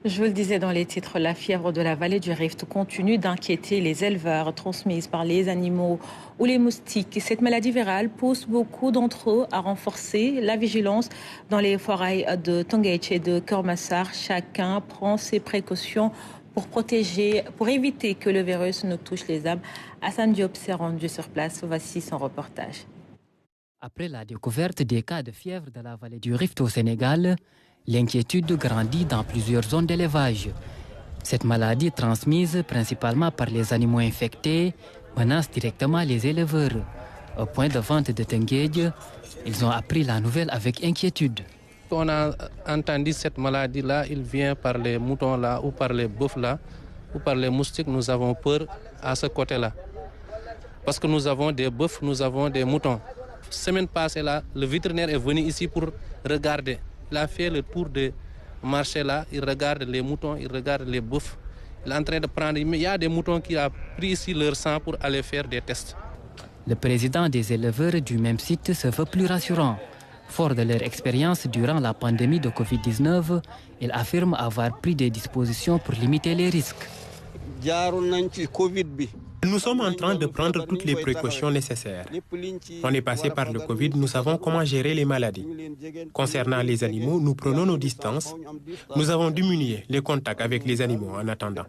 Je vous le disais dans les titres, la fièvre de la vallée du Rift continue d'inquiéter les éleveurs transmises par les animaux ou les moustiques. Cette maladie virale pousse beaucoup d'entre eux à renforcer la vigilance dans les forêts de Tonguech et de Kermassar. Chacun prend ses précautions pour éviter que le virus ne touche les âmes. Hassan Diop s'est rendu sur place. Voici son reportage. Après la découverte des cas de fièvre de la vallée du Rift au Sénégal, l'inquiétude grandit dans plusieurs zones d'élevage. Cette maladie, transmise principalement par les animaux infectés, menace directement les éleveurs. Au point de vente de Tenguedj, ils ont appris la nouvelle avec inquiétude. On a entendu cette maladie-là, il vient par les moutons-là, ou par les bœufs-là, ou par les moustiques. Nous avons peur à ce côté-là. Parce que nous avons des bœufs, nous avons des moutons. Semaine passée, là, le vétérinaire est venu ici pour regarder. Il a fait le tour de marché là, il regarde les moutons, il regarde les bœufs. Il est en train de prendre. Il y a des moutons qui ont pris ici leur sang pour aller faire des tests. Le président des éleveurs du même site se veut plus rassurant. Fort de leur expérience durant la pandémie de Covid-19, il affirme avoir pris des dispositions pour limiter les risques. Nous sommes en train de prendre toutes les précautions nécessaires. On est passé par le Covid, nous savons comment gérer les maladies. Concernant les animaux, nous prenons nos distances. Nous avons diminué les contacts avec les animaux en attendant.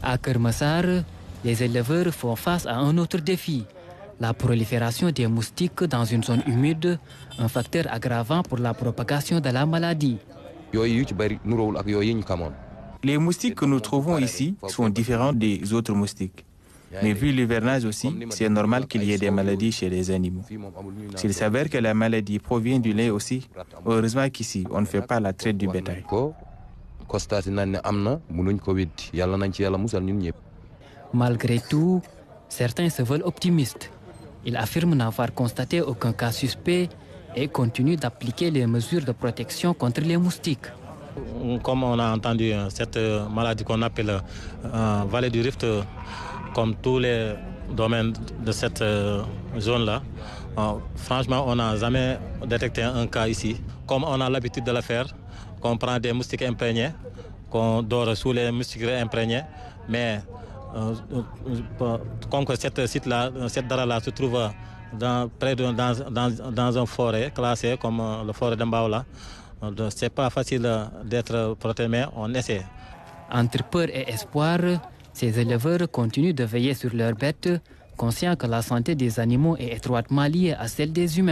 À Kermassar, les éleveurs font face à un autre défi. La prolifération des moustiques dans une zone humide, un facteur aggravant pour la propagation de la maladie. Les moustiques que nous trouvons ici sont différents des autres moustiques. Mais vu l'hivernage aussi, c'est normal qu'il y ait des maladies chez les animaux. S'il s'avère que la maladie provient du lait aussi, heureusement qu'ici, on ne fait pas la traite du bétail. Malgré tout, certains se veulent optimistes. Ils affirment n'avoir constaté aucun cas suspect et continuent d'appliquer les mesures de protection contre les moustiques. Comme on a entendu, cette maladie qu'on appelle vallée du Rift, comme tous les domaines de cette zone-là, franchement, on n'a jamais détecté un cas ici. Comme on a l'habitude de le faire, qu'on prend des moustiques imprégnés, qu'on dort sous les moustiques imprégnés, mais comme que cette dara-là se trouve dans un forêt classé comme le forêt de Mbaola, c'est pas facile d'être protégé, mais on essaie. Entre peur et espoir, ces éleveurs continuent de veiller sur leurs bêtes, conscients que la santé des animaux est étroitement liée à celle des humains.